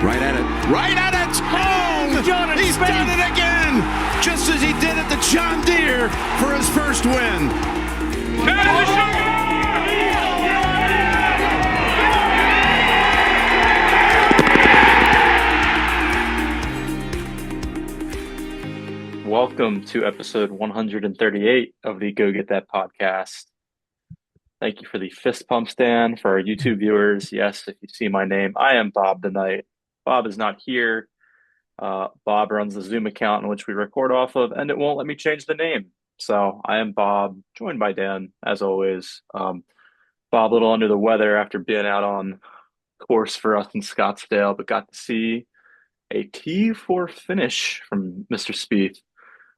Right at it. Right at it. Oh, he's done it again. Just as he did at the John Deere for his first win. Welcome to episode 138 of the Go Get That podcast. Thank you for the fist pump stand for our YouTube viewers. Yes, if you see my name, I am Bob tonight. Bob is not here. Bob runs the Zoom account in which we record off of, and it won't let me change the name. So I am Bob, joined by Dan, as always. Bob, a little under the weather after being out on course for us in Scottsdale, but got to see a T4 finish from Mr. Spieth.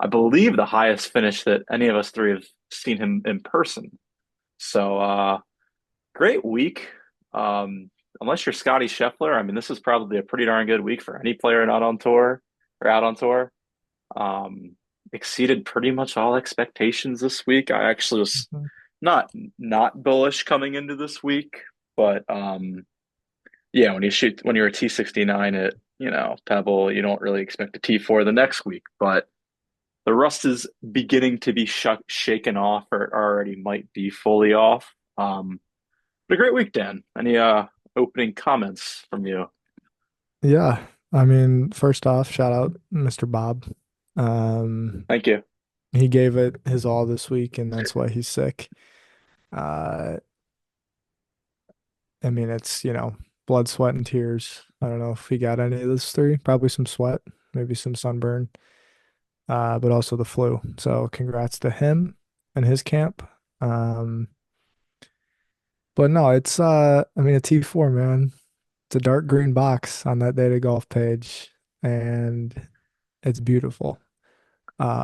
I believe the highest finish that any of us three have seen him in person. So great week. Unless you're Scotty Scheffler, I mean, this is probably a pretty darn good week for any player not on tour or out on tour. Exceeded pretty much all expectations this week. I actually was not bullish coming into this week, but yeah, when you're a T69 at Pebble, you don't really expect a T4 the next week, but the rust is beginning to be shaken off, or already might be fully off. But a great week, Dan. Any opening comments from you? Yeah, I mean, first off, shout out Mr. Bob. Thank you. He gave it his all this week, and that's why he's sick. Uh, I mean, it's, blood, sweat, and tears. I don't know if he got any of those three. Probably some sweat, maybe some sunburn, but also the flu. So congrats to him and his camp. But no, it's I mean, a T4, man. It's a dark green box on that data golf page, and it's beautiful. It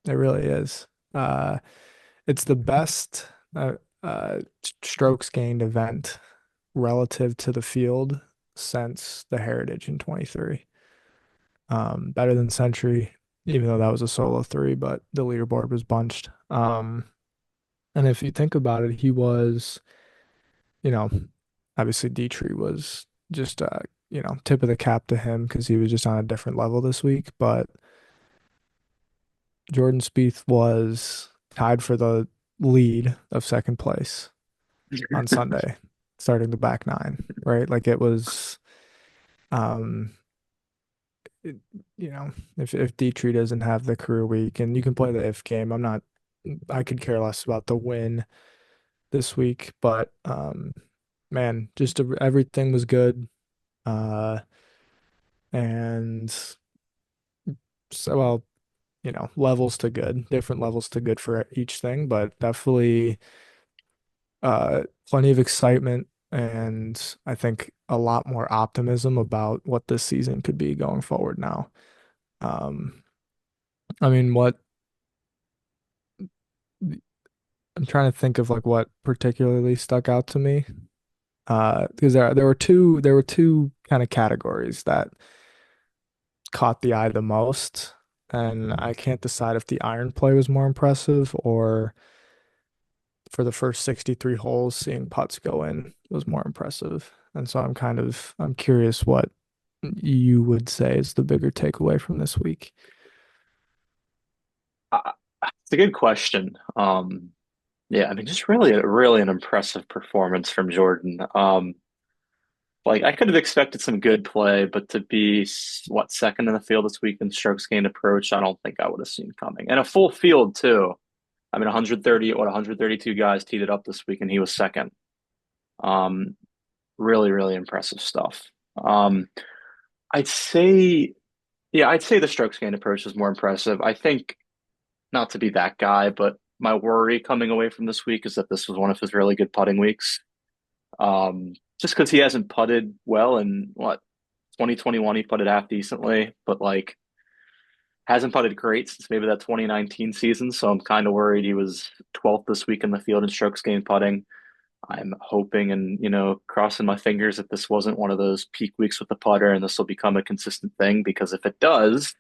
really is. It's the best strokes gained event relative to the field since the Heritage in 23. Better than Century, even though that was a solo three, but the leaderboard was bunched. And if you think about it, he was, you know, obviously Dietrich was just tip of the cap to him because he was just on a different level this week. But Jordan Spieth was tied for the lead of second place on Sunday, starting the back nine, right? Like it was, um, if Dietrich doesn't have the career week, and you can play the if game, I could care less about the win this week, but man, just everything was good. Uh, and so, well, levels to good, different levels to good for each thing, but definitely plenty of excitement and I think a lot more optimism about what this season could be going forward now. Um, I mean, what I'm trying to think of like what particularly stuck out to me. Because there were two kind of categories that caught the eye the most, and I can't decide if the iron play was more impressive or for the first 63 holes, seeing putts go in was more impressive. And so I'm curious what you would say is the bigger takeaway from this week. Uh, it's a good question. Yeah, I mean, just really an impressive performance from Jordan. Like I could have expected some good play, but to be second in the field this week in strokes gained approach, I don't think I would have seen coming. And a full field too. I mean, 132 guys teed it up this week, and he was second. Um, really impressive stuff. I'd say, yeah, I'd say the strokes gained approach is more impressive. I think not to be that guy, but my worry coming away from this week is that this was one of his really good putting weeks. Just because he hasn't putted well in 2021, he putted half decently, but like hasn't putted great since maybe that 2019 season. So I'm kind of worried he was 12th this week in the field in strokes gained putting. I'm hoping and, crossing my fingers that this wasn't one of those peak weeks with the putter and this will become a consistent thing because if it does,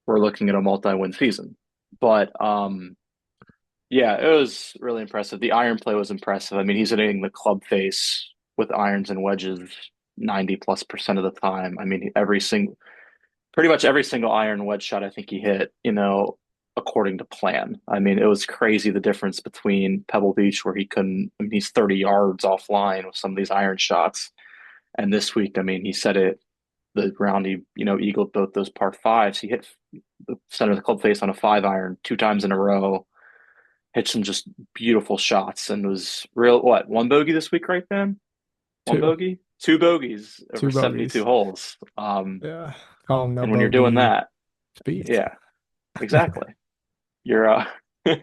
we're looking at a multi-win season. But yeah, it was really impressive. The iron play was impressive. I mean, he's hitting the club face with irons and wedges 90 plus percent of the time. I mean, pretty much every single iron wedge shot I think he hit, according to plan. I mean, it was crazy the difference between Pebble Beach, where he couldn't, I mean, he's 30 yards offline with some of these iron shots. And this week, I mean, he said it the round he, eagled both those par fives. He hit the center of the club face on a 5 iron 2 times in a row, hit some just beautiful shots, and was real, what, one bogey this week, right, Ben? One Two, bogey? Two bogeys over two 72 bogeys. holes. Yeah. Call him no And when you're doing bogey that, Spieth. yeah, exactly. You're if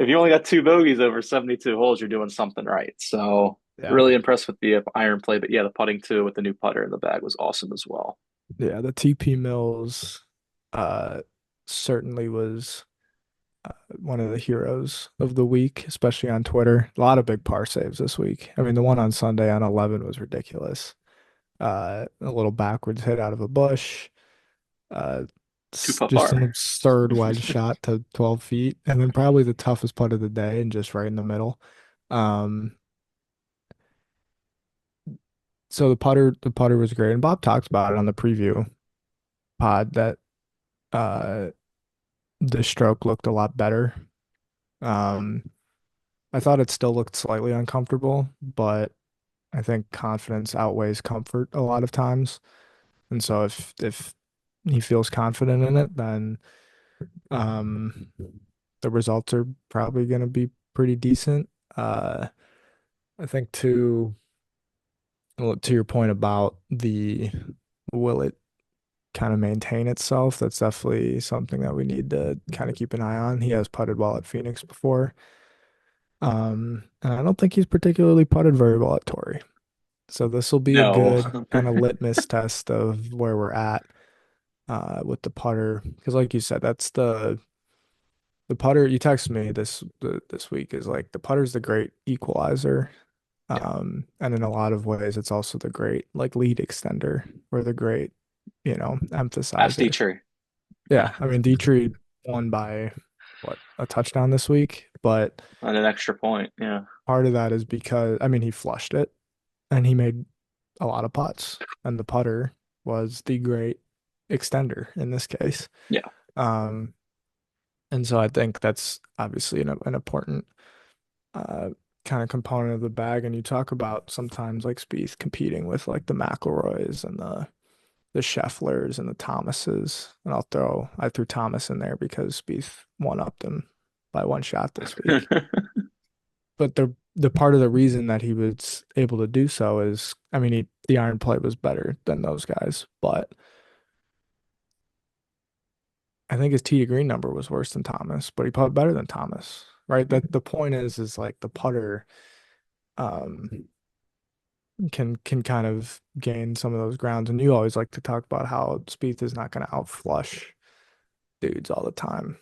you only got two bogeys over 72 holes, you're doing something right. So Yeah. really impressed with the iron play, but yeah, the putting too with the new putter in the bag was awesome as well. Yeah, the TP Mills uh certainly was one of the heroes of the week, especially on Twitter. A lot of big par saves this week. I mean, the one on Sunday on 11 was ridiculous. A little backwards hit out of a bush. Uh, Two putt just an par. absurd wedge shot to 12 feet, and then probably the toughest putt of the day, and just right in the middle. Um, so the putter was great, and Bob talks about it on the preview pod that uh the stroke looked a lot better. Um, I thought it still looked slightly uncomfortable, but I think confidence outweighs comfort a lot of times. And so if he feels confident in it, then um the results are probably going to be pretty decent. I think to your point about the will it kind of maintain itself, that's definitely something that we need to kind of keep an eye on. He has putted well at Phoenix before. And I don't think he's particularly putted very well at Torrey. So this will be a No. good kind of litmus test of where we're at with the putter. Because like you said, that's the putter you texted me this week is like the putter's the great equalizer. Yeah. And in a lot of ways, it's also the great like lead extender or the great, Ask emphasizer. Dietrich. Yeah, I mean Dietrich won by what, a touchdown this week, but On an extra point. Yeah. part of that is because I mean he flushed it and he made a lot of putts, and the putter was the great extender in this case. Yeah. Um, and so I think that's obviously an important uh, kind of component of the bag. And you talk about sometimes like Spieth competing with like the McIlroys and the Schefflers and the Thomases. And I threw Thomas in there because Spieth one upped him by one shot this week. But the part of the reason that he was able to do so is, I mean, the iron play was better than those guys, but I think his tee to green number was worse than Thomas, but he putted better than Thomas, right? That the point is like the putter um can kind of gain some of those grounds. And you always like to talk about how Spieth is not going to outflush dudes all the time.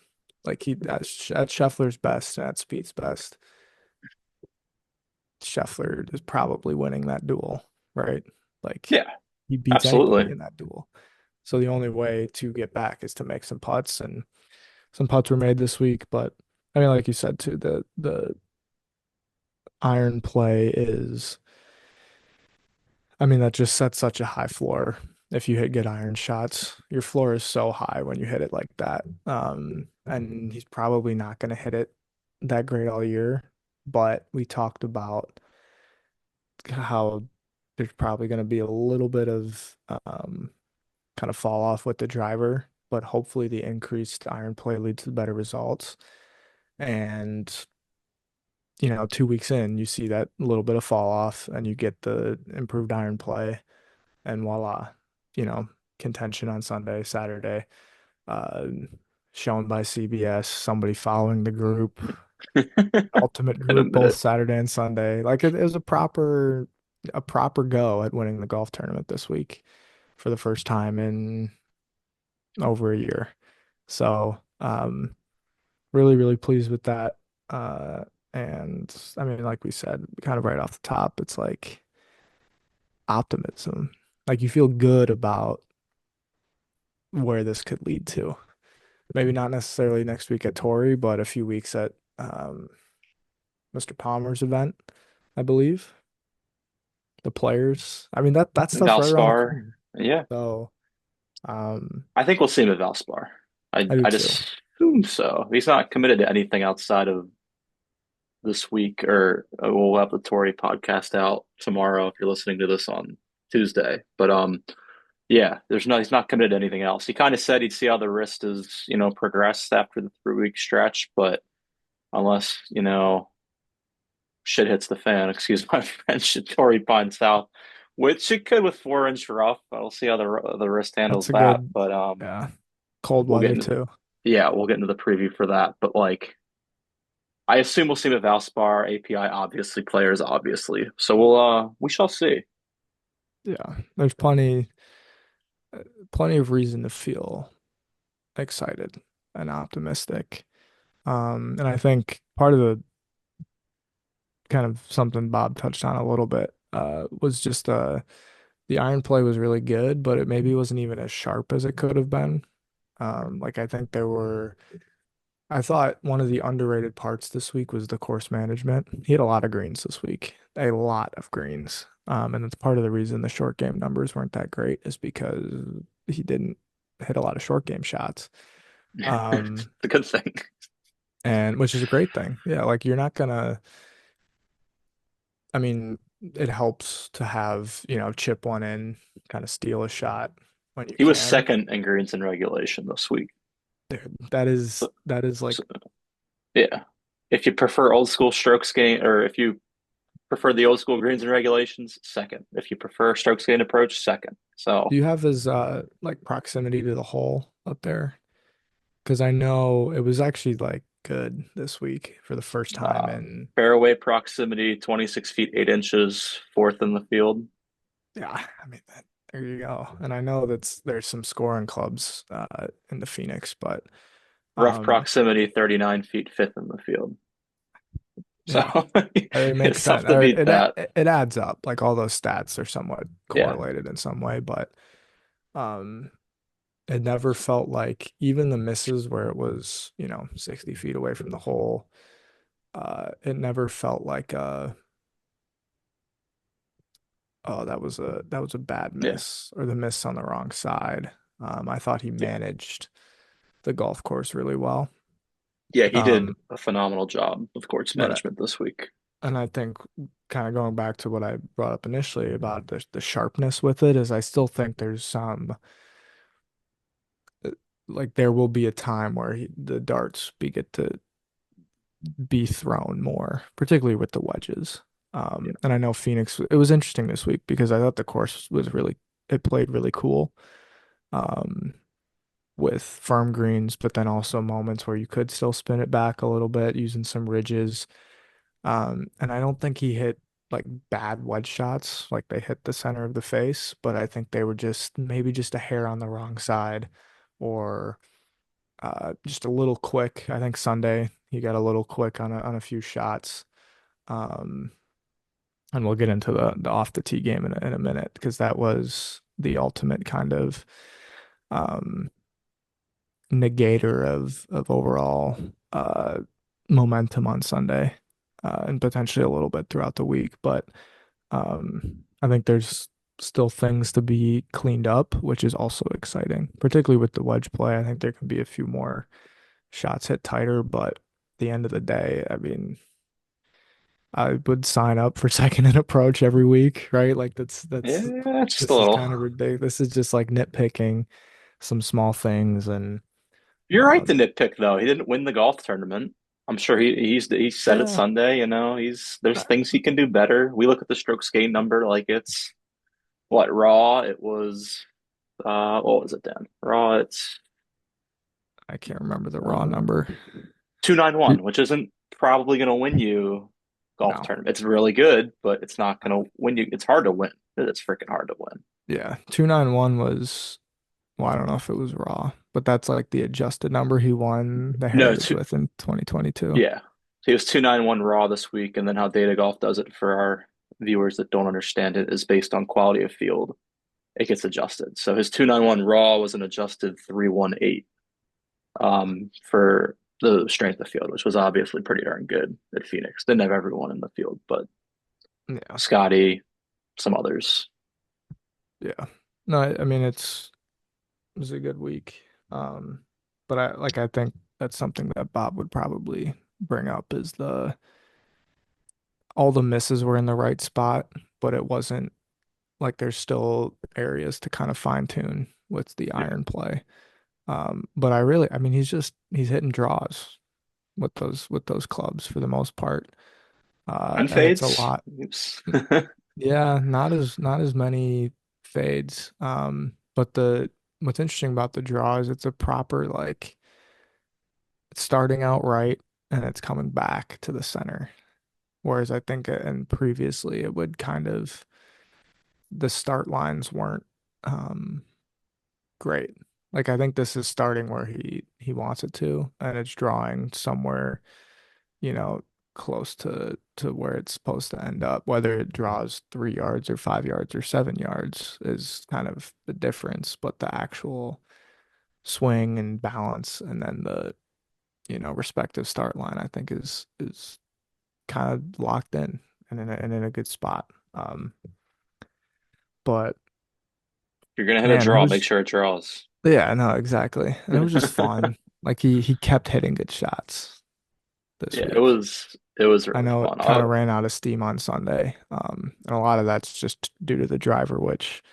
Like at Scheffler's best and at Spieth's best, Scheffler is probably winning that duel, right? Like Yeah, he beats anybody absolutely. in that duel. So the only way to get back is to make some putts, and some putts were made this week. But I mean, like you said too, the iron play is, I mean, that just sets such a high floor. If you hit good iron shots, your floor is so high when you hit it like that. And he's probably not going to hit it that great all year. But we talked about how there's probably going to be a little bit of kind of fall off with the driver, but hopefully the increased iron play leads to better results. And 2 weeks in, you see that little bit of fall off, and you get the improved iron play, and voila, you know, contention on Sunday, Saturday, uh, shown by CBS, somebody following the group, ultimate In a group, both minute. Saturday and Sunday. Like it was a proper go at winning the golf tournament this week for the first time in over a year. So, really, really pleased with that. Uh, and I mean, like we said, kind of right off the top, it's like optimism. Like you feel good about where this could lead to. Maybe not necessarily next week at Torrey, but a few weeks at Mr. Palmer's event, I believe. the players. I mean that stuff's right around the Valspar. corner. Yeah, So um I think we'll see him at Valspar. I I do I too. just assume so. He's not committed to anything outside of this week, or we'll have the Tory podcast out tomorrow if you're listening to this on Tuesday. But yeah, he's not committed to anything else. He kind of said he'd see how the wrist is, progressed after the 3 week stretch, but unless, shit hits the fan, excuse my French, at Torrey Pine South, which it could with 4 inch rough. We'll see how the wrist handles That's a that. good, But yeah, cold we'll get weather into too. yeah, we'll get into the preview for that. But like I assume we'll see with Valspar, API obviously, players obviously. So we shall see. Yeah, there's plenty of reason to feel excited and optimistic. And I think part of the kind of something Bob touched on a little bit was just the iron play was really good, but it maybe wasn't even as sharp as it could have been. Like I think I thought one of the underrated parts this week was the course management. He had a lot of greens this week, a lot of greens. And that's part of the reason the short game numbers weren't that great is because he didn't hit a lot of short game shots. It's Um, a good thing. and which is a great thing. Yeah, like you're not gonna, I mean, it helps to have, chip one in, kind of steal a shot when you He was can. second in greens in regulation this week. Dude, that is So, like yeah. If you prefer old school strokes gain, or if you prefer the old school greens and regulations, second. If you prefer strokes gain approach, second. do So you have his like proximity to the hole up there? Because I know it was actually like good this week for the first time uh, and fairway proximity, 26 feet 8 inches, fourth in the field. yeah, I mean there you go. And I know there's some scoring clubs in the Phoenix, but Rough um proximity, 39 feet, fifth in the field. So yeah, it makes it's sense. tough to beat that. It adds up. Like all those stats are somewhat Yeah. correlated in some way, but um it never felt like even the misses where it was, 60 feet away from the hole, it never felt like oh, that was a bad Yeah. miss or the miss on the wrong side. I thought he Yeah. managed the golf course really well. Yeah. He did Um, a phenomenal job of course but management this week. and I think kind of going back to what I brought up initially about the sharpness with it is I still think there's some uh, like there will be a time where the darts get to be thrown more, particularly with the wedges. Yeah. And I know Phoenix, it was interesting this week because I thought the course it played really cool. Um, with firm greens, but then also moments where you could still spin it back a little bit using some ridges. And I don't think he hit like bad wedge shots, like they hit the center of the face, but I think they were just maybe just a hair on the wrong side or just a little quick. I think Sunday he got a little quick on a few shots. Um, and we'll get into the off the tee game in a minute because that was the ultimate kind of um negator of overall uh momentum on Sunday and potentially a little bit throughout the week. But I think there's still things to be cleaned up, which is also exciting, particularly with the wedge play. I think there can be a few more shots hit tighter, but at the end of the day, I mean, I would sign up for second and approach every week, right? Like that's Yeah, just a this is little. kind of ridiculous. This is just like nitpicking some small things and You're right to um nitpick though. He didn't win the golf tournament. I'm sure he said it yeah, Sunday, there's things he can do better. We look at the strokes gain number like it's what raw. It was what was it, Dan? Raw, it's I can't remember the raw uh number. 291, which isn't probably gonna win you golf No. tournament. It's really good, but it's not gonna win you. It's hard to win. It's freaking hard to win. Yeah. 291 was, well, I don't know if it was raw, but that's like the adjusted number he won the No, Heritage with in 2022. yeah. So he was 291 raw this week, and then how Data Golf does it for our viewers that don't understand it is based on quality of field. It gets adjusted. So his 291 raw was an adjusted 318 for the strength of field, which was obviously pretty darn good at Phoenix. Didn't have everyone in the field, but Yeah. Scotty, some others. Yeah. No, I mean it was a good week. But I think that's something that Bob would probably bring up is the all the misses were in the right spot, but it wasn't like there's still areas to kind of fine tune with the Yeah. iron play. But I mean, he's hitting draws with those clubs for the most part. And And it's a fades. lot. Oops. Yeah, not as many fades. But the what's interesting about the draw is it's a proper like it's starting out right and it's coming back to the center. Whereas I think and previously it would kind of the start lines weren't um great. Like I think this is starting where he wants it to, and it's drawing somewhere, you know, close to where it's supposed to end up. Whether it draws 3 yards or 5 yards or 7 yards is kind of the difference, but the actual swing and balance, and then the respective start line, I think is kind of locked in and in a good spot. But If you're gonna hit a man, it draw, make was sure it draws. yeah, no, exactly. And it was just fun. Like he kept hitting good shots this Yeah, week. it was I really know it fun. kind of ran out of steam on Sunday. And a lot of that's just due to the driver, which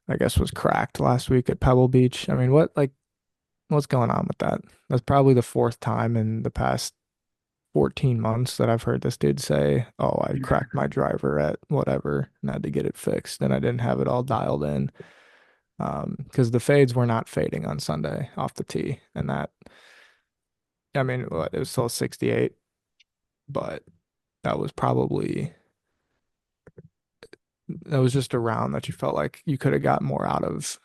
I guess was cracked last week at Pebble Beach. I mean, what's going on with that? That's probably the fourth time in the past 14 months that I've heard this dude say, "Oh, I cracked my driver at whatever and had to get it fixed, and I didn't have it all dialed in." Because the fades were not fading on Sunday off the tee, and that I mean, what, it was still 68, but that was probably that was just a round that you felt like you could have got more out of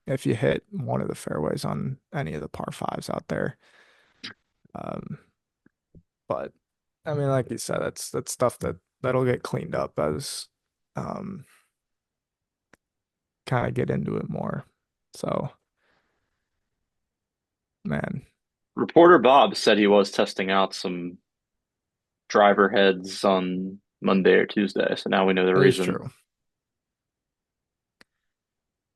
if you hit one of the fairways on any of the par fives out there. Um, but I mean, like you said, that's stuff that'll get cleaned up as um, kind of get into it more. So, man, Reporter Bob said he was testing out some driver heads on Monday or Tuesday, so now we know the that is reason. true.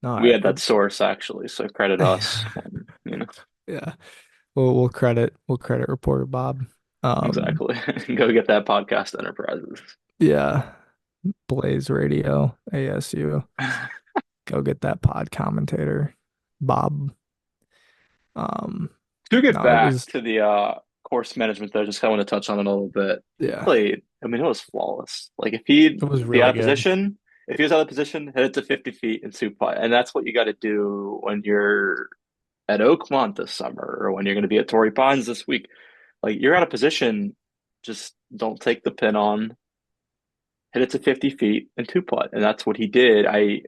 No, We had that source actually, so credit us. yeah. We'll credit reporter Bob. Um, Exactly. Go get that podcast Enterprises. yeah, Blaze Radio, ASU. Go get that pod commentator, Bob. Um, To get no, it back was to the course management though, just kind of want to touch on it a little bit. He yeah, played, I mean, it was flawless. Like it was if he out really of good. position, if he was out of position, hit it to 50 feet and two putt. And that's what you got to do when you're at Oakmont this summer or when you're going to be at Torrey Pines this week. Like you're out of position, just don't take the pin on, hit it to 50 feet and two putt. And that's what he did. I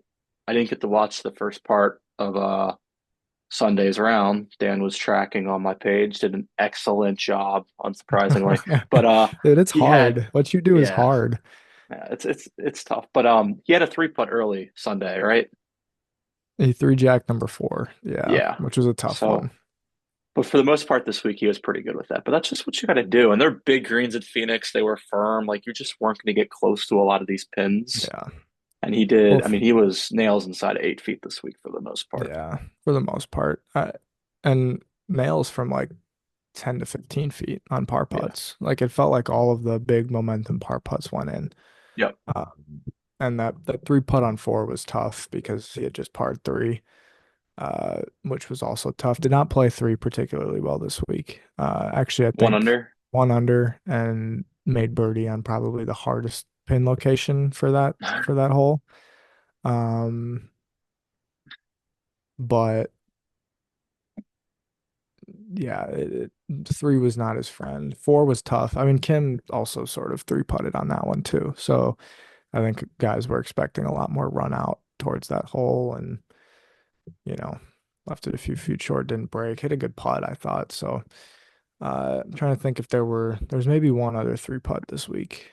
didn't get to watch the first part of Sunday's round. Dan was tracking on my page, did an excellent job, unsurprisingly. But Dude, it's he had hard. What you do is yeah, hard. yeah, it's tough. But he had a three putt early Sunday, right? A three jack number four. Yeah, Yeah. which was a tough So one. but for the most part this week he was pretty good with that. But that's just what you got to do. And they're big greens at Phoenix. They were firm. Like you just weren't going to get close to a lot of these pins. Yeah. And he Well, did. I mean, he was nails inside of 8 feet this week for the most part. yeah, for the most part. And nails from like 10 to 15 feet on par Yeah. putts. Like it felt like all of the big momentum par putts went in. Yep. And that three putt on four was tough because he had just parred three, which was also tough. Did not play three particularly well this week. Actually, I One think under. one under and made birdie on probably the hardest pin location for that hole. Um, but yeah, three was not his friend. Four was tough. I mean, Kim also sort of three putted on that one too. So I think guys were expecting a lot more run out towards that hole and, you know, left it a few feet short, didn't break. Hit a good putt, I thought. So I'm trying to think if there's maybe one other three putt this week.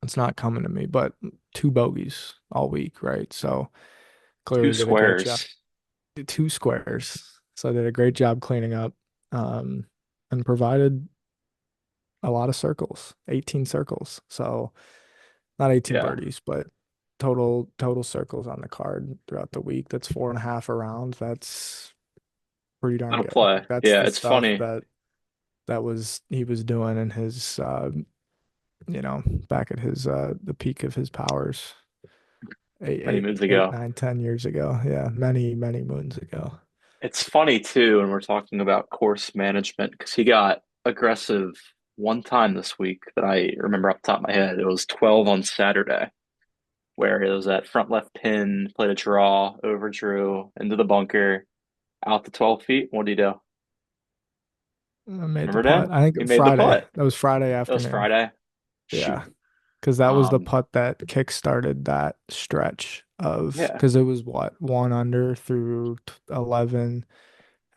It's not coming to me, but two bogeys all week, right? So Two clearly did a great job. squares. Did two squares. So I did a great job cleaning up, um, and provided a lot of circles, 18 circles. So Not 18 Yeah, birdies, but total circles on the card throughout the week. That's 4.5 around. That's pretty darn that'll good. play. Like that's Yeah, the it's stuff funny. that was he was doing in his back at his the peak of his powers Many moons eight, ago. 9, 10 years ago. Yeah, many moons ago. It's funny too when we're talking about course management because he got aggressive one time this week that I remember off the top of my head. It was 12 on Saturday, where it was that front left pin, played a draw, overdrew into the bunker, out to 12 feet. What did he do? I made the Remember putt. Dan? I think He made the Friday. putt. That was Friday It was afternoon. Friday. Yeah, Shoot. because that was the Um, putt that kick-started that stretch of yeah. because it was what 1 under through 11.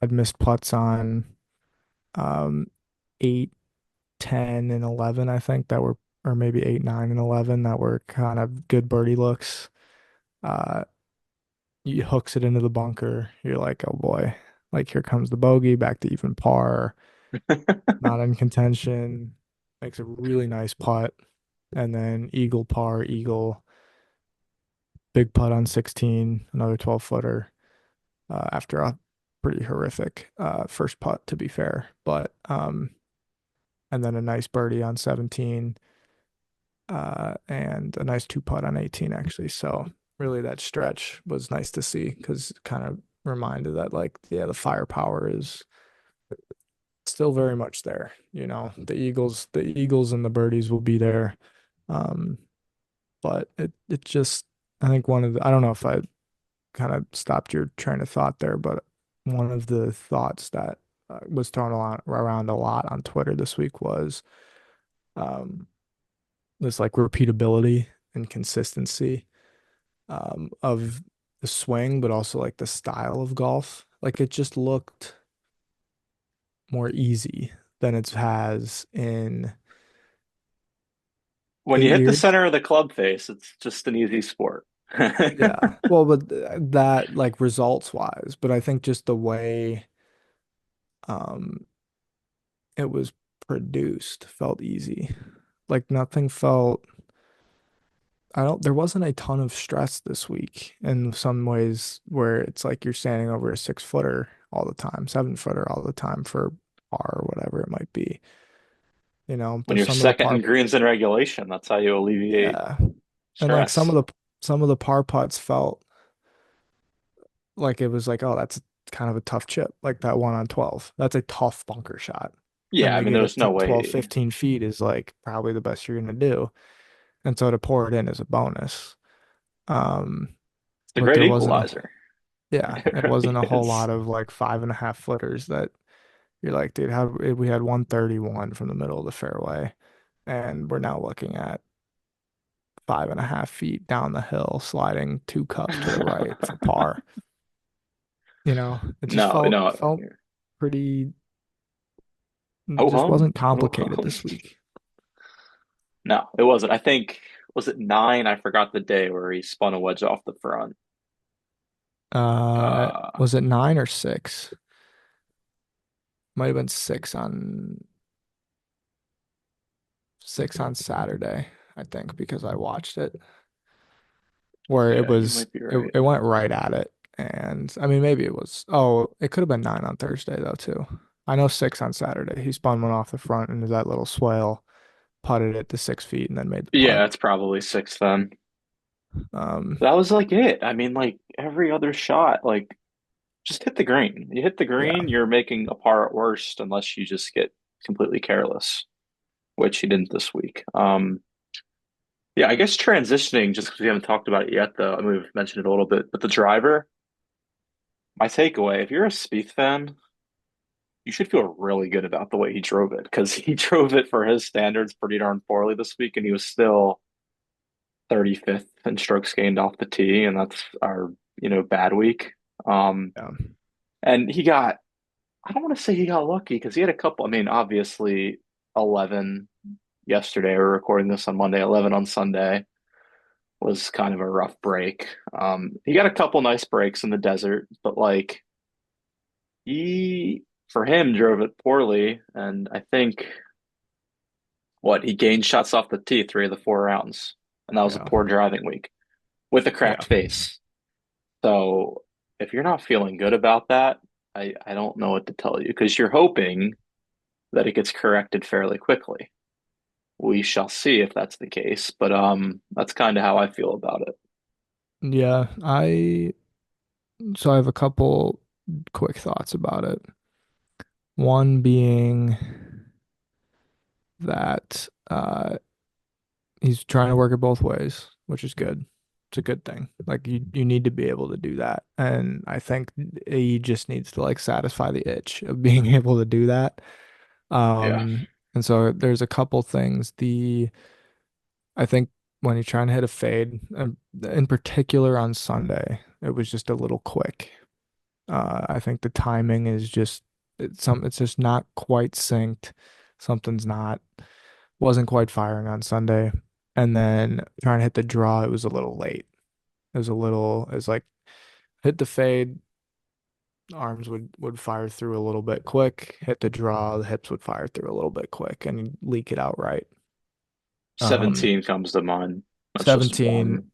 Had missed putts on um 8, 10, and 11, I think that were, or maybe 8, 9, and 11 that were kind of good birdie looks. Uh, he hooks it into the bunker. You're like, oh boy, like here comes the bogey back to even par, not in contention. Makes a really nice putt, and then eagle par, eagle, big putt on 16, another 12 footer after a pretty horrific first putt, to be fair, but and then a nice birdie on 17 and a nice two putt on 18 actually. So really that stretch was nice to see because it kind of reminded that like yeah, the firepower is still very much there. The Eagles and the birdies will be there. Um, but it just I think I don't know if I kind of stopped your train of thought there, but one of the thoughts that was thrown around a lot on Twitter this week was um, this like repeatability and consistency of the swing, but also like the style of golf. Like it just looked more easy than it has in When you 8 hit the years. center of the club face, it's just an easy sport. Yeah. Well, but that like results wise, but I think just the way um it was produced felt easy. Like nothing felt I don't there wasn't a ton of stress this week in some ways where it's like you're standing over a 6 footer all the time, 7 footer all the time for par or whatever it might be. When But you're some of the second par in greens in regulation, that's how you alleviate yeah. And like stress. some of the par putts felt like it was like, oh, that's kind of a tough chip, like that one on 12. That's a tough bunker shot. Yeah, And I to mean, get there's it to no 12, way. 15 feet is like probably the best you're gonna do. And so to pour it in is a bonus. Um, It's a but great there wasn't a equalizer. yeah, It it really wasn't a whole is. lot of like 5.5 footers that you're like, dude, how we had 131 from the middle of the fairway, and we're now looking at 5.5 feet down the hill, sliding 2 cups to the right for par. It just No, no. felt pretty, Ho just hum. wasn't Ho complicated hum. this week. No, it wasn't. I think, was it nine? I forgot the day where he spun a wedge off the front. Uh, Was it 9 or 6? Might have been six on Saturday, I think, because I watched it. Where yeah, you might be right. it went right at it. And I mean, maybe it could have been 9 on Thursday though, too. I know 6 on Saturday. He spun one off the front into that little swale, putted it to 6 feet, and then made the putt. Yeah, it's probably six then. Um, That was like it. I mean, like every other shot, like just hit the green. You hit the yeah, green, you're making a par at worst unless you just get completely careless, which he didn't this week. Yeah, I guess transitioning, just because we haven't talked about it yet, though. I mean, we've mentioned it a little bit, but the driver, my takeaway, if you're a Spieth fan, you should feel really good about the way he drove it because he drove it for his standards pretty darn poorly this week, and he was still 35th in strokes gained off the tee, and that's our, bad week. Um, yeah, and I don't want to say he got lucky because he had a couple, I mean, obviously 11 yesterday. We're recording this on Monday, 11 on Sunday was kind of a rough break. He got a couple nice breaks in the desert, but like for him, drove it poorly. And I think he gained shots off the tee 3 of the 4 rounds. and that was a Yeah. poor driving week with a Yeah. cracked face. So if you're not feeling good about that, I don't know what to tell you because you're hoping that it gets corrected fairly quickly. We shall see if that's the case, but that's kind of how I feel about it. Yeah. So I have a couple quick thoughts about it. One being that he's trying to work it both ways, which is good. It's a good thing. Like you need to be able to do that. And I think he just needs to like satisfy the itch of being able to do that. Yeah. And so there's a couple things. I think when you're trying to hit a fade, in particular on Sunday, it was just a little quick. I think the timing is just it's just not quite synced. Something's not wasn't quite firing on Sunday. And then trying to hit the draw, it was a little late. It was like hit the fade, arms would fire through a little bit quick, hit the draw, the hips would fire through a little bit quick and you'd leak it out right. Um, 17 comes to mind. That's just 17, one.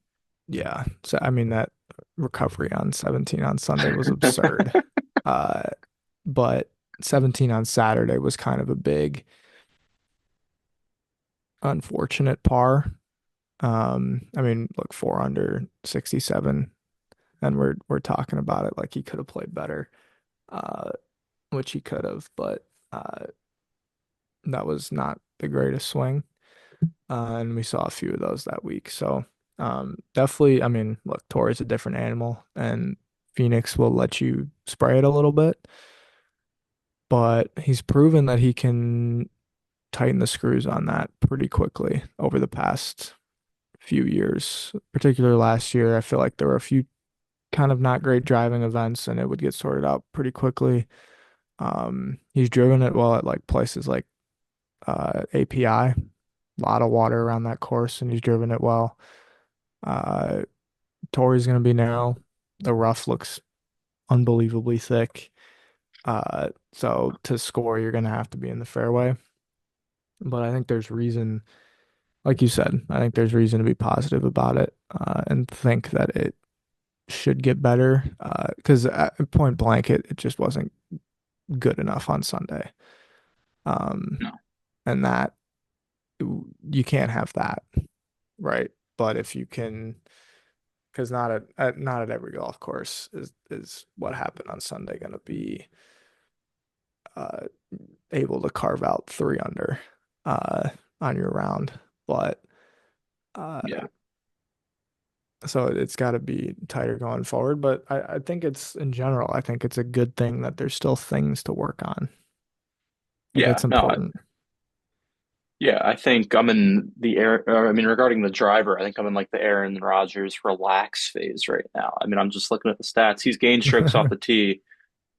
yeah. So I mean that recovery on 17 on Sunday was absurd. Uh, but 17 on Saturday was kind of a big unfortunate par. I mean, look, 4 under 67, and we're talking about it like he could have played better, uh, which he could have, but that was not the greatest swing. And we saw a few of those that week. So definitely, I mean, look, Tour is a different animal, and Phoenix will let you spray it a little bit, but he's proven that he can tighten the screws on that pretty quickly over the past few years, particularly last year. I feel like there were a few kind of not great driving events and it would get sorted out pretty quickly. He's driven it well at like places like API, a lot of water around that course, and he's driven it well. Uh, Torrey's going to be narrow. The rough looks unbelievably thick. So to score, you're going to have to be in the fairway. But I think there's reason, like you said, I think there's reason to be positive about it and think that it should get better. Because at point blank, it just wasn't good enough on Sunday. Um, No. and that you can't have that, right? But if you can, because not at every golf course is what happened on Sunday going to be uh, able to carve out 3 under uh, on your round. But uh, Yeah. so it's got to be tighter going forward. But I think it's in general, I think it's a good thing that there's still things to work on. Like Yeah. that's No, important. yeah, I think I'm in the air. I mean, regarding the driver, I think I'm in like the Aaron Rodgers relax phase right now. I mean, I'm just looking at the stats. He's gained strokes off the tee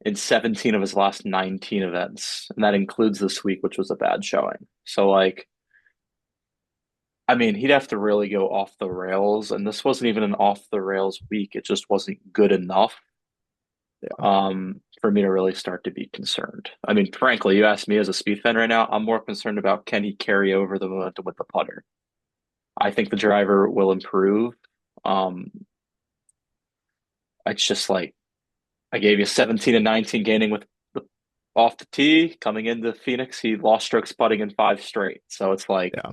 in 17 of his last 19 events, and that includes this week, which was a bad showing. So, like, I mean, he'd have to really go off the rails, and this wasn't even an off the rails week. It just wasn't good enough Yeah. for me to really start to be concerned. I mean, frankly, you ask me as a Spieth fan right now, I'm more concerned about can he carry over the momentum with the putter. I think the driver will improve. Um, it's just like I gave you 17 and 19 gaining with the off the tee coming into Phoenix. He lost strokes putting in five straight. So it's like Yeah.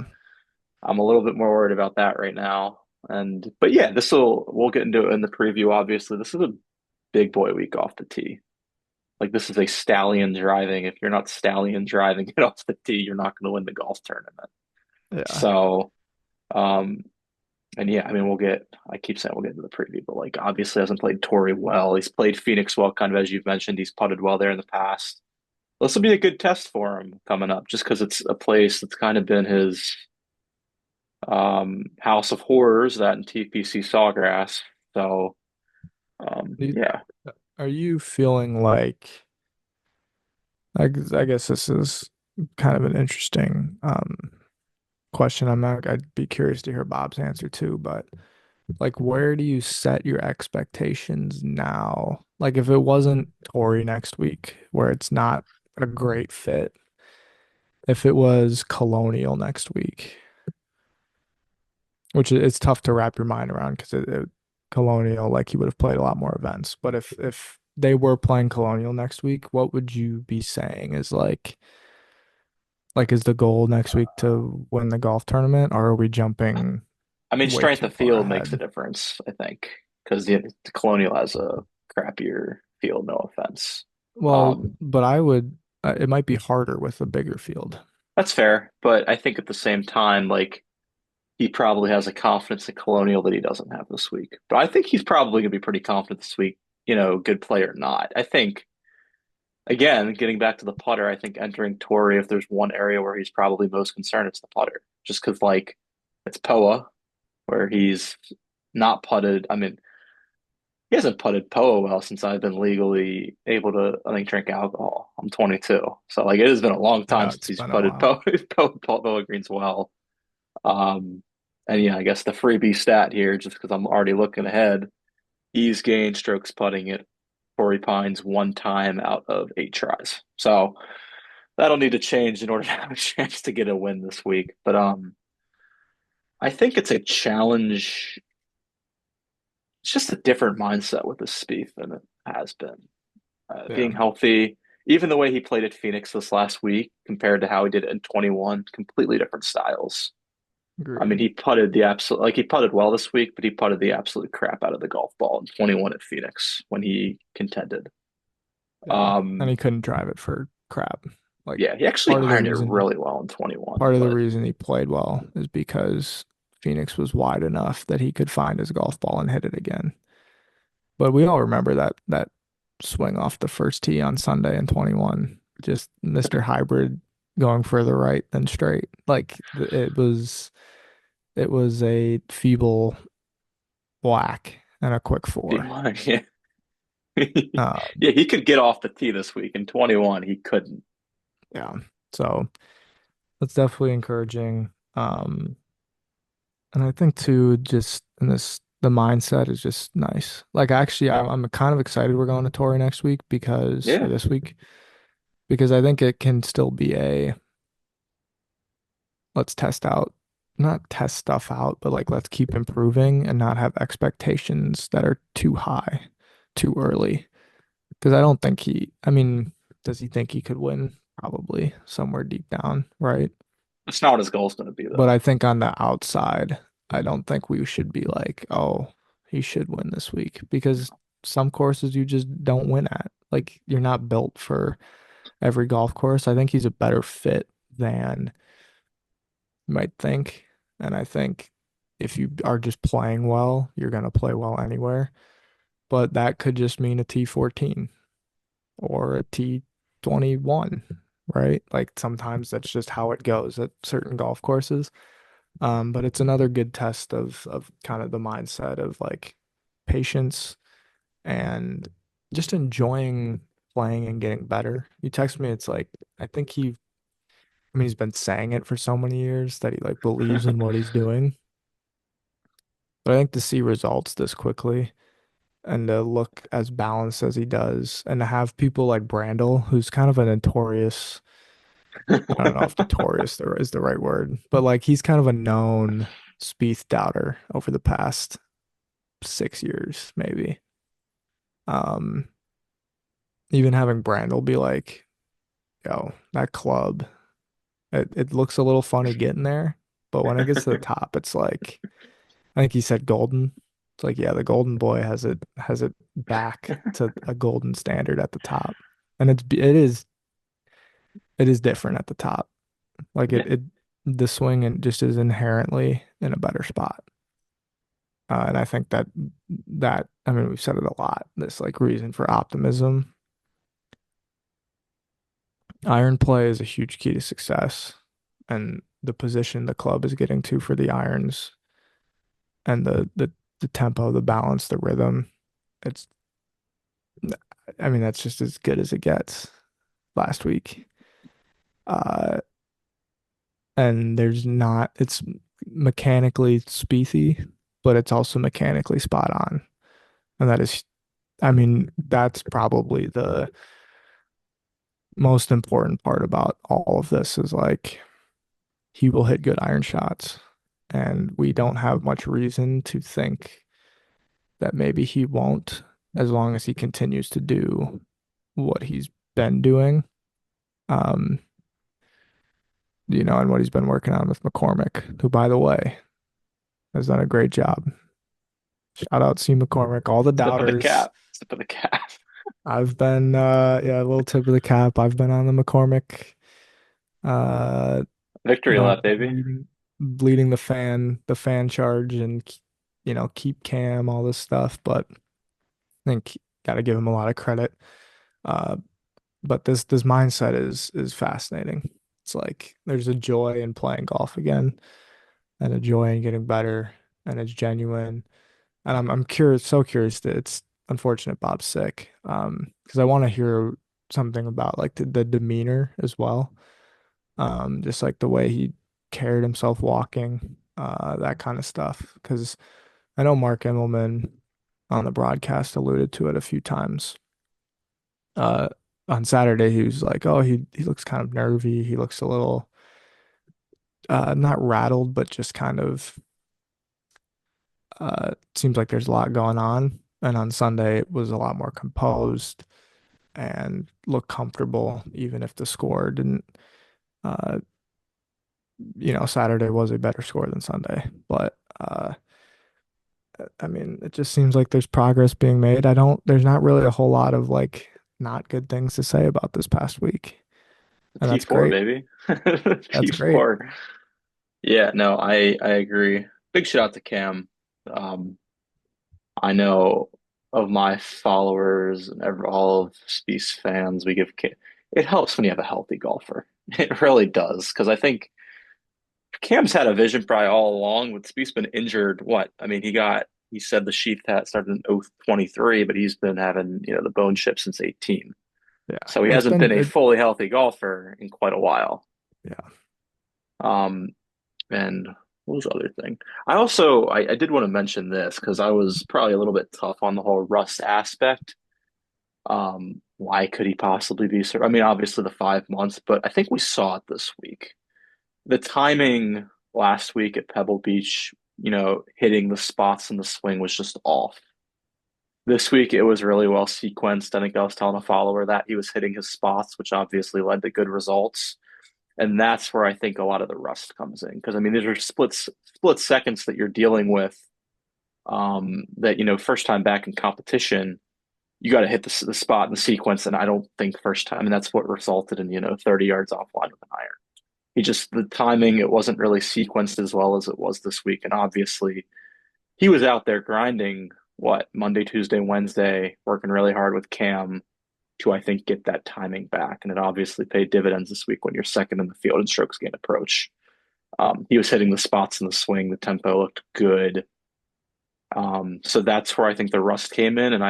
I'm a little bit more worried about that right now. And but yeah, we'll get into it in the preview. Obviously, this is a big boy week off the tee. Like this is a stallion driving. If you're not stallion driving it off the tee, you're not going to win the golf tournament. Yeah. So um, and yeah, I mean, I keep saying we'll get into the preview, but like obviously hasn't played Torrey well. He's played Phoenix well, kind of as you've mentioned. He's putted well there in the past. This will be a good test for him coming up, just because it's a place that's kind of been his house of horrors, that and TPC Sawgrass. So, Do yeah, Are you feeling like, I guess this is kind of an interesting question. I'd be curious to hear Bob's answer too, but like where do you set your expectations now? Like if it wasn't Tory next week, where it's not a great fit, if it was Colonial next week, which it's tough to wrap your mind around because Colonial, like he would have played a lot more events. But if they were playing Colonial next week, what would you be saying is like is the goal next week to win the golf tournament, or are we jumping I mean, way strength too of far field makes a ahead? difference, I think, because the Colonial has a crappier field, no offense. Well, Um, but it might be harder with a bigger field. that's fair, but I think at the same time, like he probably has a confidence in Colonial that he doesn't have this week. But I think he's probably going to be pretty confident this week, good play or not. I think, again, getting back to the putter, I think entering Torrey, if there's one area where he's probably most concerned, it's the putter. Just because, like, it's POA, where he's not putted. I mean, he hasn't putted POA well since I've been legally able to, I think, drink alcohol. I'm 22. So, like, it has been a long time Yeah, since it's he's been a putted while. POA greens well. Um, and yeah, I guess the freebie stat here, just because I'm already looking ahead, he's gained strokes putting it Torrey Pines one time out of 8 tries. So that'll need to change in order to have a chance to get a win this week. But I think it's a challenge. It's just a different mindset with the Spieth than it has been. Yeah, Being healthy, even the way he played at Phoenix this last week compared to how he did it in 21, completely different styles. I mean, agreed. he putted the absolute, like he putted well this week, but he putted the absolute crap out of the golf ball in 21 at Phoenix when he contended. Yeah, and he Um, couldn't drive it for crap. Like yeah, he actually part of the ironed it reason he really well in 21, part of the but reason he played well is because Phoenix was wide enough that he could find his golf ball and hit it again. But we all remember that swing off the first tee on Sunday in 21, just Mr. Hybrid going further right than straight. Like it was a feeble black and a quick four. yeah. Um, Yeah, he could get off the tee this week. In 21, he couldn't. yeah. So that's definitely encouraging. And I think too, just in this, the mindset is just nice. Like actually, I'm kind of excited we're going to Torrey next week or Yeah, this week, because I think it can still be a let's test out, not test stuff out, but like let's keep improving and not have expectations that are too high, too early. Because I don't think I mean, does he think he could win? Probably somewhere deep down, right? that's not what his goal is going to be, But though. I think on the outside, I don't think we should be like, oh, he should win this week because some courses you just don't win at. Like you're not built for every golf course. I think he's a better fit than you might think. And I think if you are just playing well, you're going to play well anywhere. But that could just mean a T14 or a T21, right? Like sometimes that's just how it goes at certain golf courses. But it's another good test of kind of the mindset of like patience and just enjoying playing and getting better. You text me, it's like I think I mean he's been saying it for so many years that he like believes in what he's doing. But I think to see results this quickly and to look as balanced as he does and to have people like Brandel, who's kind of a notorious, I don't know if notorious there is the right word, but like he's kind of a known Spieth doubter over the past 6 years, maybe. Um, Even having Brandel be like, yo, that club, it looks a little funny getting there, but when it gets to the top, it's like, I think he said golden. It's like, yeah, the golden boy has it back to a golden standard at the top. And it is different at the top. Like Yeah, the swing and just is inherently in a better spot. And I think that I mean we've said it a lot. This like reason for optimism. Iron play is a huge key to success, and the position the club is getting to for the irons and the tempo, the balance, the rhythm. It's I mean that's just as good as it gets last week. Uh, and there's not it's mechanically speethy, but it's also mechanically spot on, and that is I mean that's probably the most important part about all of this is like he will hit good iron shots. and we don't have much reason to think that maybe he won't, as long as he continues to do what he's been doing. Um, and what he's been working on with McCormick, who, by the way, has done a great job. Shout out C. McCormick, all the Tip of the doubters. cap. Tip of the cap. I've been, yeah, a little tip of the cap. I've been on the McCormick, uh, Victory lap, baby. leading the fan charge, and keep Cam, all this stuff. But I think got to give him a lot of credit. Uh, but this mindset is fascinating. It's like there's a joy in playing golf again, and a joy in getting better, and it's genuine. And I'm curious, so curious that it's unfortunate Bob's sick. Because I want to hear something about like the demeanor as well. Just like the way he carried himself walking, that kind of stuff. Because I know Mark Immelman on the broadcast alluded to it a few times. Uh, on Saturday, he was like, "Oh, he looks kind of nervy. He looks a little not rattled, but just kind of seems like there's a lot going on." And on Sunday, it was a lot more composed and looked comfortable, even if the score didn't. Uh, Saturday was a better score than Sunday, but I mean, it just seems like there's progress being made. There's not really a whole lot of like not good things to say about this past week, and that's T4, great. baby. That's great. T4. Yeah, no, I agree. Big shout out to Cam. Um, I know of my followers and all of Spieth's fans, we give Cam, it helps when you have a healthy golfer. It really does, because I think Cam's had a vision probably all along. With Spieth's been injured. What? I mean, he said the sheath had started in 023, but he's been having, the bone chip since 18. Yeah, So he it's hasn't been been a it. fully healthy golfer in quite a while. Yeah. Um, and what was the other thing? I did want to mention this because I was probably a little bit tough on the whole rust aspect. Why could he possibly be? I mean, obviously the 5 months, but I think we saw it this week. The timing last week at Pebble Beach, hitting the spots in the swing was just off. This week it was really well sequenced. I think I was telling a follower that he was hitting his spots, which obviously led to good results. And that's where I think a lot of the rust comes in. Because I mean, these are split seconds that you're dealing with. That first time back in competition, you got to hit the spot in the sequence. And I don't think first time. I mean, that's what resulted in 30 yards offline with an iron. He just the timing, it wasn't really sequenced as well as it was this week. And obviously he was out there grinding what Monday, Tuesday, Wednesday, working really hard with Cam to I think get that timing back. And it obviously paid dividends this week when you're second in the field in strokes gained approach. He was hitting the spots in the swing, the tempo looked good. So that's where I think the rust came in. And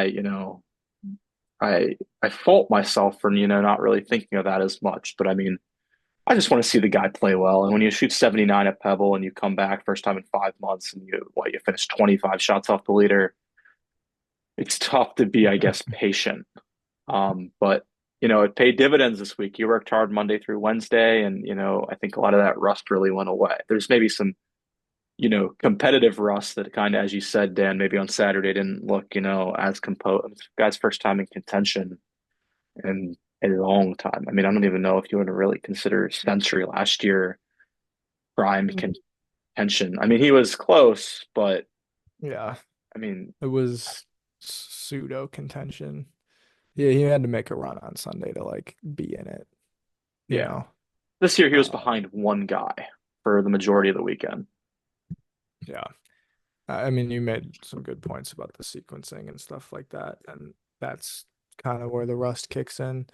I fault myself for, not really thinking of that as much. But I mean, I just want to see the guy play well. And when you shoot 79 at Pebble and you come back first time in 5 months and you finish 25 shots off the leader, it's tough to be, I guess, patient. But it paid dividends this week. You worked hard Monday through Wednesday, and I think a lot of that rust really went away. There's maybe some, competitive rust that kind of, as you said, Dan, maybe on Saturday didn't look, as composed. Guy's first time in contention in a long time. I mean, I don't even know if you would really consider Century last year prime contention. I mean, he was close, but Yeah, I mean, it was pseudo contention. Yeah, he had to make a run on you to like be in it, you yeah. know. This year he was Uh, behind one guy for the majority of the weekend. yeah. I mean, you made some good points about the sequencing and stuff like that, and that's kind of where the rust kicks in.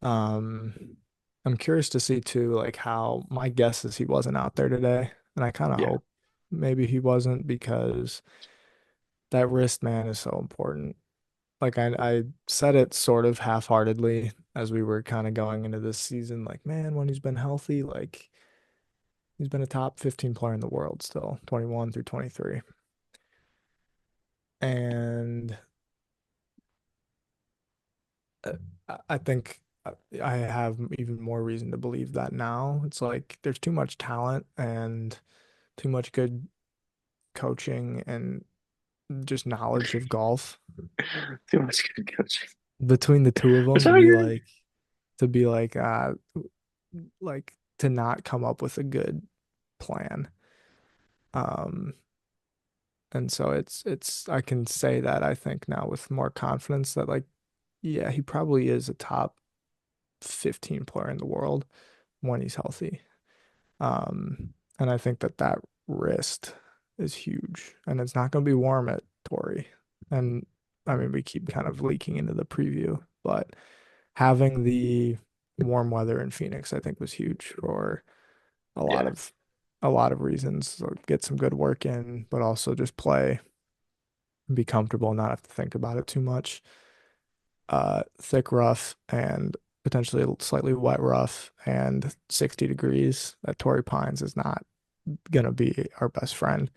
Um, I'm curious to see too, like how my guess is he wasn't out there today, and I kind of Yeah. hope maybe he wasn't because that wrist, man, is so important. Like I said it sort of half-heartedly as we were kind of going into this season, like, man, when he's been healthy, like he's been a top 15 player in the world still, 21 through 23. And uh, I think I have even more reason to believe that now. It's like there's too much talent and too much good coaching and just knowledge of golf Too much good coaching. between the two of Is them that to what be you're? like to not come up with a good plan. Um, and so it's I can say that I think now with more confidence that like yeah, he probably is a top 15 player in the world when he's healthy. And I think that that wrist is huge, and it's not going to be warm at Torrey. And I mean, we keep kind of leaking into the preview, but having the warm weather in Phoenix, I think, was huge for a lot Yeah, of a lot of reasons. So get some good work in, but also just play, be comfortable, not have to think about it too much. Thick rough and potentially slightly wet rough and 60 degrees at Torrey Pines is not gonna be our best friend.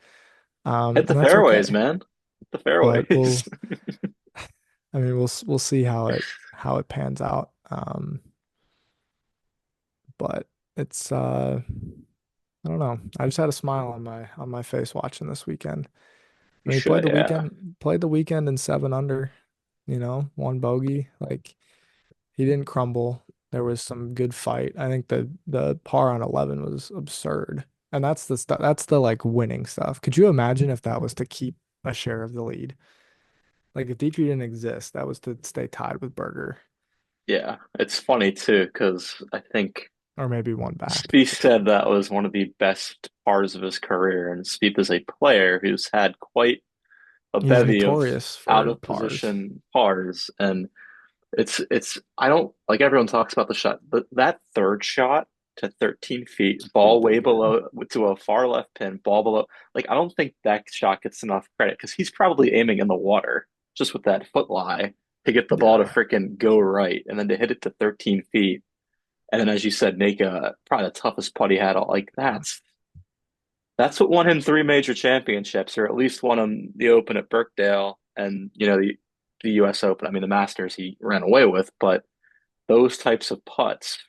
hit the And that's fairways, okay. man. Hit the But fairways. I mean, we'll see how it pans out. But it's I don't know. I just had a smile on my face watching this weekend. I You mean, he should, yeah. played the weekend in 7 under, one bogey. Like he didn't crumble. There was some good fight. I think the par on 11 was absurd. And that's the stuff that's the like winning stuff. Could you imagine if that was to keep a share of the lead? Like if Dietrich didn't exist, that was to stay tied with Berger Yeah. It's funny too, because I think or maybe one back. Spieth said that was one of the best parts of his career, and Spieth is a player who's had quite a He's bevy of notorious out for of pars. position pars, and it's I don't like everyone talks about the shot, but that third shot to 13 feet, ball way Stupid good. below to a far left pin, ball below. Like I don't think that shot gets enough credit because he's probably aiming in the water just with that foot lie to get the ball to Yeah. freaking go right, and then to hit it to 13 feet. And then, as you said, make a probably the toughest putt he had. Like that's what won him three major championships, or at least won him the Open at Birkdale, and the U.S. Open. I mean, the Masters he ran away with, but those types of putts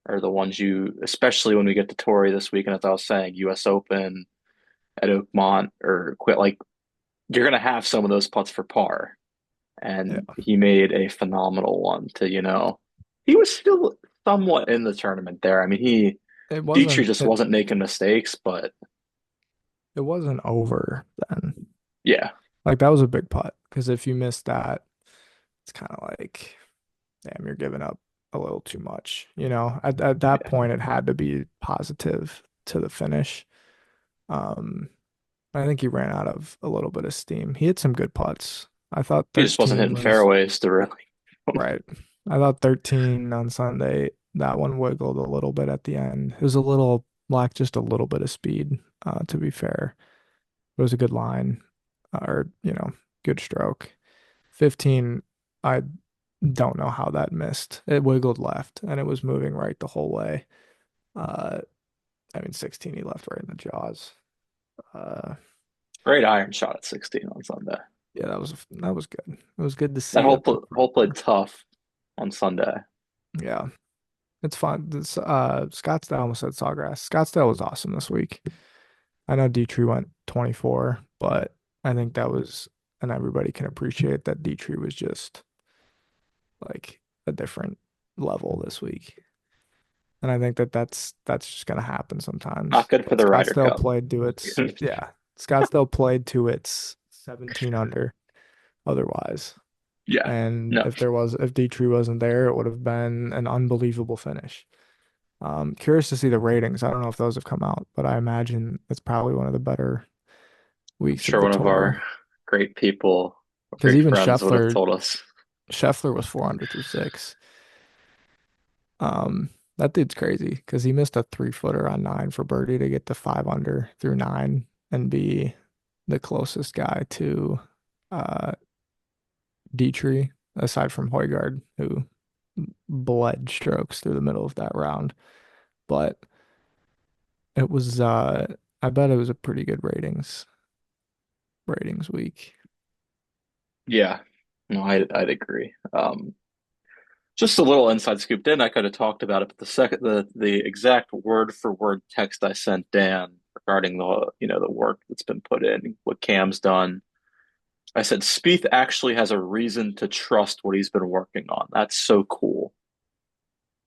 are the ones you, especially when we get to Torrey this weekend, as I was saying, U.S. Open at Oakmont or quit. Like you're gonna have some of those putts for par, and Yeah. he made a phenomenal one he was still somewhat in the tournament there. I mean, It Dietrich wasn't just it wasn't making mistakes, but it wasn't over then. yeah, Like that was a big putt because if you miss that, it's kind of like, damn, you're giving up a little too much. At that yeah, point, it had to be positive to the finish. Um, I think he ran out of a little bit of steam. He had some good putts. I thought he just wasn't 13 hitting was fairways to really. right. I thought 13 on Sunday, that one wiggled a little bit at the end. It was a little lacked just a little bit of speed, to be fair. It was a good line, or, good stroke. 15, I don't know how that missed. It wiggled left and it was moving right the whole way. Uh, I mean, 16, he left right in the jaws. Uh, Great iron shot at 16 on Sunday. yeah, that was good. It was good to That see at the whole played tough on Sunday. yeah, it's fun. Scottsdale almost said Sawgrass. Scottsdale was awesome this week. I know Dietrich went 24, but I think that was, and everybody can appreciate that Dietrich was just like a different level this week. And I think that that's just gonna happen Not sometimes. good for But the Ryder Scottsdale Cup. played to its yeah. Scottsdale played to its 17 under otherwise. Yeah, And no, if Dietrich wasn't there, it would have been an unbelievable finish. Curious to see the ratings. I don't know if those have come out, but I imagine it's probably one of the better I'm weeks of sure the one of tour. our great people, Because great even friends would have told us. Scheffler was 4 under through six. That dude's crazy because he missed a 3 footer on nine for birdie to get to 5 under through nine and be the closest guy to uh Dietrich, aside from Højgaard, who bled strokes through the middle of that round. But it was I bet it was a pretty good ratings week. Yeah, no, I'd agree. Just a little inside scoop. Then I could have talked about it, but the exact word for word text I sent Dan regarding the work that's been put in, what Cam's done. I said Spieth actually has a reason to trust what he's been working on. That's so cool.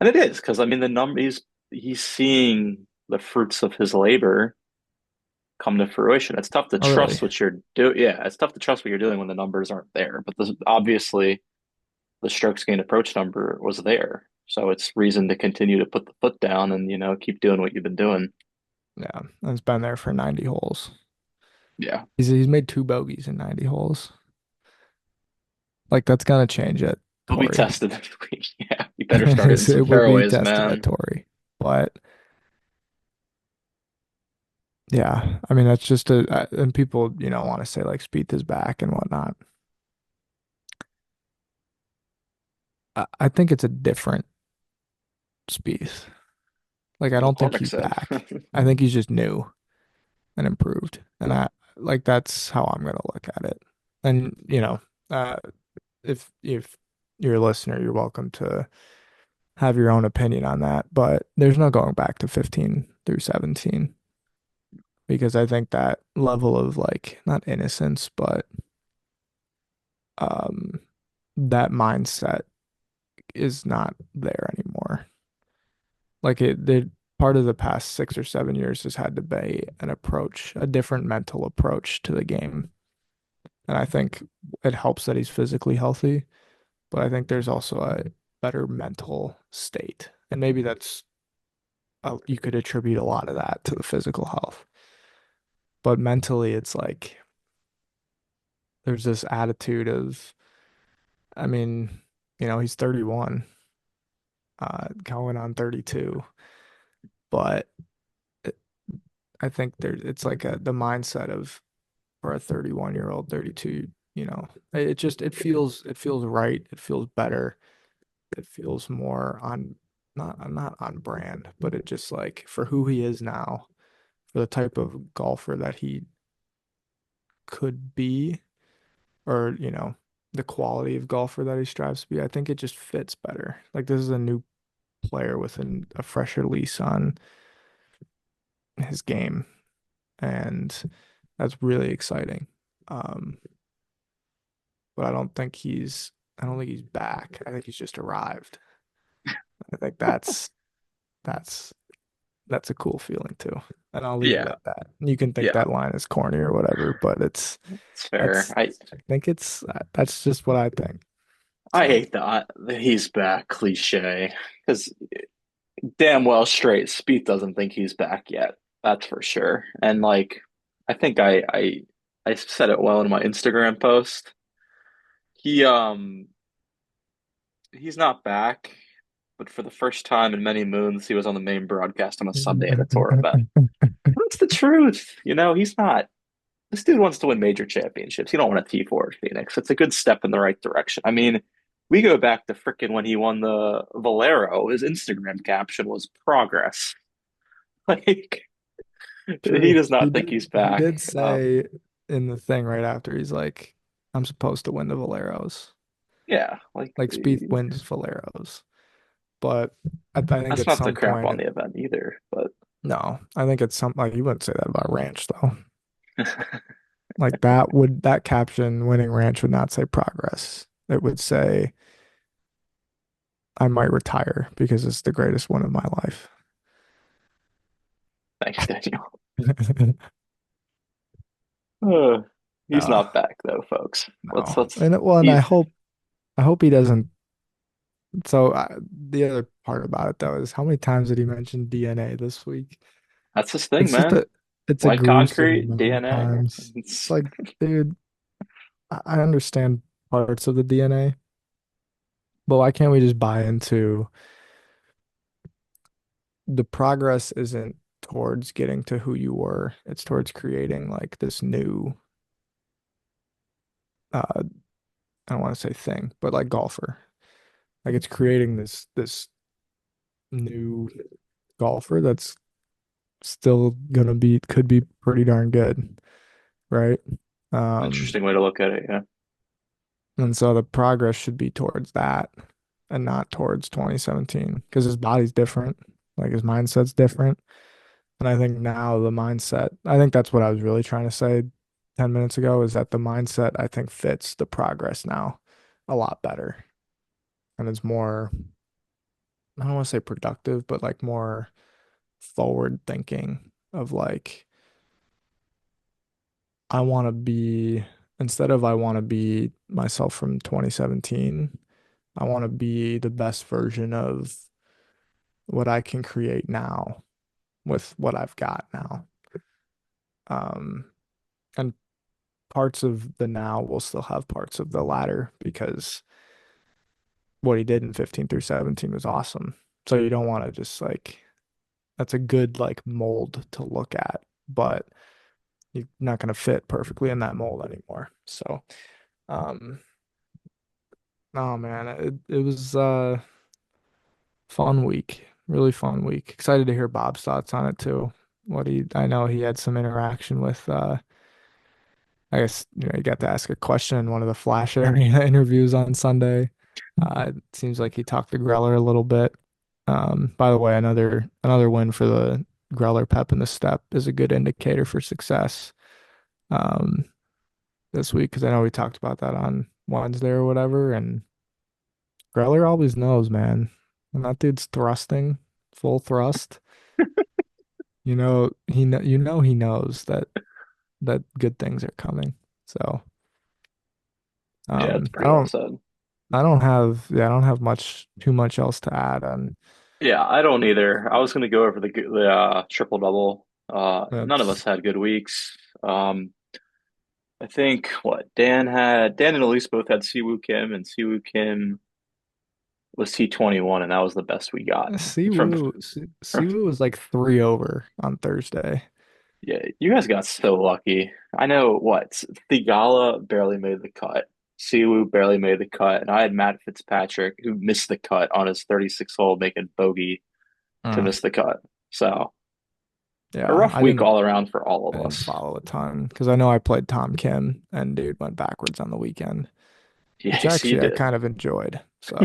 And it is because I mean the number he's seeing the fruits of his labor come to fruition. It's tough to Oh, really? trust what you're doing. Yeah, it's tough to trust what you're doing when the numbers aren't there. But obviously the strokes gained approach number was there. So it's reason to continue to put the foot down and keep doing what you've been doing. Yeah, and it's been there for 90 holes. Yeah. He's made two bogeys in 90 holes. Like that's gonna change it, He'll be Tori. tested this week. Yeah. You better start hitting some It will be fairways, tested at man. Tori. But yeah, I mean that's just and people, want to say like Spieth is back and whatnot. I think it's a different Spieth. Like I That's don't what think Cormac he's said. back. I think he's just new and improved. And I like that's how I'm gonna look at it. And uh if you're a listener, you're welcome to have your own opinion on that, but there's no going back to 15 through 17 because I think that level of like not innocence, but um that mindset is not there anymore. Like the part of the past 6 or 7 years has had to be an approach, a different mental approach to the game. And I think it helps that he's physically healthy, but I think there's also a better mental state. And maybe you could attribute a lot of that to the physical health. But mentally, it's like there's this attitude of, I mean, he's 31, going on 32, but it, I think it's like the mindset of for a 31-year-old, 32, it feels right. It feels better. It feels more not on brand, but it just like for who he is now, for the type of golfer that he could be, or the quality of golfer that he strives to be. I think it just fits better. Like this is a new player with a fresher lease on his game, and that's really exciting. Um, but I don't think he's back. I think he's just arrived. I think that's that's a cool feeling too. And I'll leave it Yeah. at that. You can think Yeah. that line is corny or whatever, but It's fair. that's I think that's just what I think. I So hate that he's back cliche because damn well straight Spieth doesn't think he's back yet. That's for sure. And like I think I said it well in my Instagram post. He he's not back, but for the first time in many moons, he was on the main broadcast on a Sunday at a tour event. That's the truth. He's not. This dude wants to win major championships. You don't want a T4 at Phoenix. It's a good step in the right direction. I mean, we go back to frickin' when he won the Valero. His Instagram caption was progress. Like, he true. does He not think did he's he back. did say in the thing right after, he's like, I'm supposed to win the Valeros. Yeah, like Like Spieth wins Valeros. But I think that's at not the some crap point on the event either. But no, I think it's some like you wouldn't say that about Ranch though. Like that caption winning Ranch would not say progress. It would say I might retire because it's the greatest one of my life. thanks, Daniel. Uh, he's No, not back though, folks. Let's no. let's And I he's hope he doesn't. So the other part about it though is how many times did he mention DNA this week? that's his thing, It's just man. it's a Like gruesome concrete, amount of DNA. times. It's It's like, dude, I understand parts of the DNA, but why can't we just buy into the progress isn't towards getting to who you were, it's towards creating like this new I don't want to say thing, but like golfer. Like it's creating this new golfer that's still gonna be could be pretty darn good, right? an Um, interesting way to look at it. Yeah. and so the progress should be towards that and not towards 2017 because his body's different, like his mindset's different. And I think now the mindset, I think that's what I was really trying to say 10 minutes ago is that the mindset I think fits the progress now a lot better. And it's more, I don't want to say productive, but like more forward thinking of like, I want to be, instead of I want to be myself from 2017, I want to be the best version of what I can create now with what I've got now. Um, and parts of the now will still have parts of the latter because what he did in 15 through 17 was awesome. So you don't want to just like that's a good like mold to look at, but you're not going to fit perfectly in that mold anymore. So, um, oh man, it was fun week, really fun week. Excited to hear Bob's thoughts on it too. I know he had some interaction with I guess you got to ask a question in one of the Flash area interviews on Sunday. It seems like he talked to Greller a little bit. By the way, another win for the Greller Pep in the step is a good indicator for success um, this week because I know we talked about that on Wednesday or whatever. And Greller always knows, man. When that dude's thrusting full thrust, he knows that good things are coming. So Yeah, it's I pretty well don't said. I don't have too much else to add on. Yeah, I don't either. I was going to go over the triple double. None of us That's had good weeks. I think what Dan and Elise both had Siwoo Kim, and Siwoo Kim was T21, and that was the best we got from. Siwoo was like 3 over on Thursday. Yeah, you guys got so lucky. I know what Thigala barely made the cut. Siwoo barely made the cut, and I had Matt Fitzpatrick who missed the cut on his 36 hole, making bogey to Mm. miss the cut. So a Yeah, rough week all around for all I of didn't us. follow a ton because I know I played Tom Kim and dude went backwards on the weekend, which Yes, you actually I did. kind of enjoyed. So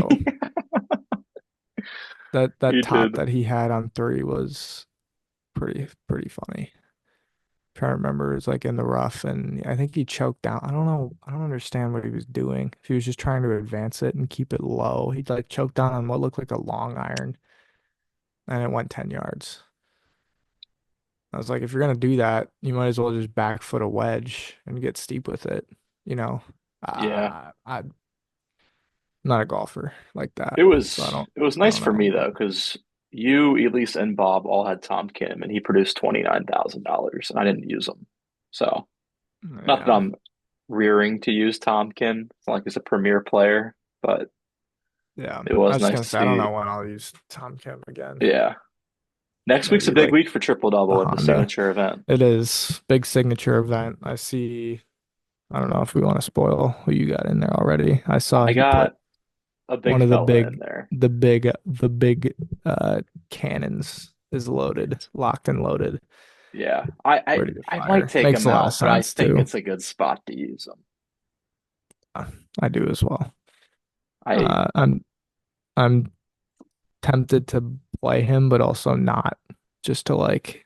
that You top did. that he had on three was pretty funny. Trying to remember, it was like in the rough, and I think he choked down. I don't know. I don't understand what he was doing. If he was just trying to advance it and keep it low, he'd like choke down on what looked like a long iron, and it went 10 yards. I was like, if you're gonna do that, you might as well just back foot a wedge and get steep with it. You know, Yeah. I'm not a golfer like that, It so was it was I nice don't for me know. though, because you, Elise, and Bob all had Tom Kim, and he produced $29,000, and I didn't use him. So not that Yeah, I'm rearing to use Tom Kim. It's not like he's a premier player, but yeah. it I was was just nice gonna to say I don't see. know when I'll use Tom Kim again. Yeah. Next week's a Maybe big like week for triple a double at the Honda. signature event. It is big signature event. I see. I don't know if we want to spoil who you got in there already. I saw I he put got a one big of fella in there. the big cannons is loaded, locked and loaded, Yeah. I, I ready to I might fire. take Makes him a lot of out, but I sense think too. it's a good spot to use him. I do as well. I I'm tempted to play him, but also not, just to like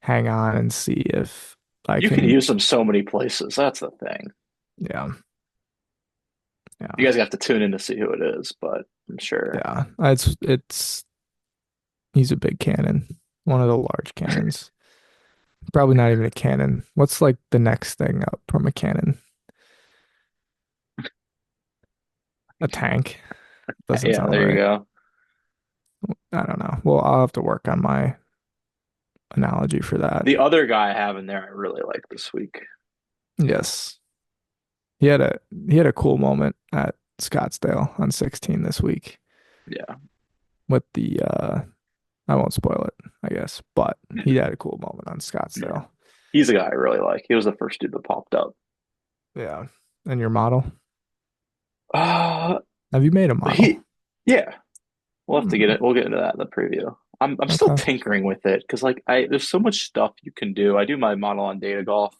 hang on and see if I You could can. use him so many places. That's the thing. Yeah, You yeah, guys have to tune in to see who it is, but I'm sure. yeah. It's he's a big cannon, one of the large cannons. Probably not even a cannon. What's like the next thing up from a cannon? A tank. Doesn't Yeah, sound there you right. go. I don't know. Well, I'll have to work on my analogy for that. The other guy I have in there I really like this week. Yes. He had a he had a cool moment at Scottsdale on 16 this week Yeah, with the I won't spoil it, I guess, but he yeah, had a cool moment on yeah. Scottsdale. He's a guy I really like. He was the first dude that popped up. Yeah. And your model? Uh, Have you made a model? he, yeah. We'll have to get Hmm, it. We'll get into that in the preview. I'm still okay. tinkering with it because like there's so much stuff you can do. I do my model on data golf.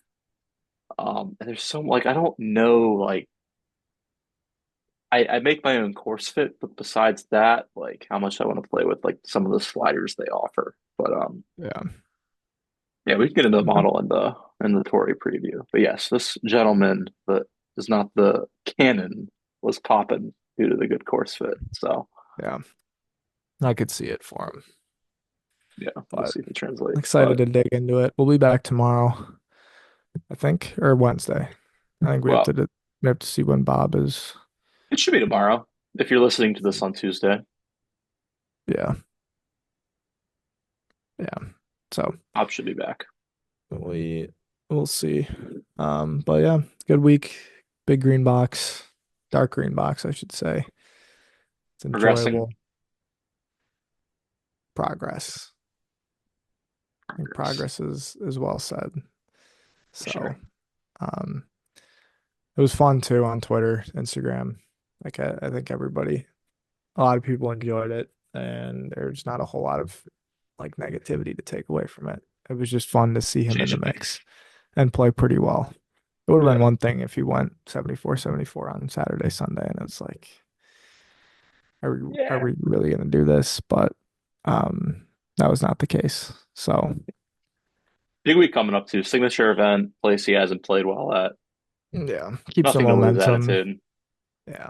And there's so like I don't know like I make my own course fit, but besides that, like how much I want to play with like some of the sliders they offer. But Yeah. Yeah, we can get into the Yep. model in the Tory preview. But yes, this gentleman that is not the canon was popping due to the good course fit. So Yeah, I could see it for him, yeah, we'll but see if it I'm translates. excited But to dig into it. We'll be back tomorrow, I think, or Wednesday. I think well, we have to see when Bob is. it should be tomorrow. If you're listening to this on Tuesday, Yeah, yeah. So Bob should be back. we we'll see. But yeah, good week. Big green box, dark green box, I should say. It's Progressing. enjoyable progress. I think Progress. progress is well said. For So, sure. um, it was fun too on Twitter, Instagram. Like I think a lot of people enjoyed it, and there's not a whole lot of like negativity to take away from it. It was just fun to see him in Change the of pace. mix and play pretty well. It would have Yeah. been one thing if he went 74-74 on Saturday, Sunday, and it's like, are Yeah. we really gonna do this? But that was not the case. So Big week coming up too. Signature event, place he hasn't played well at. yeah, keeps the Nothing to lose momentum. attitude. Yeah,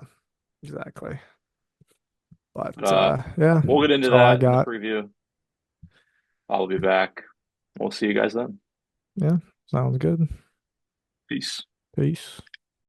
exactly. But But yeah, we'll get into that's all I that in the got. preview. I'll be back. We'll see you guys then. Yeah, sounds good. Peace. Peace.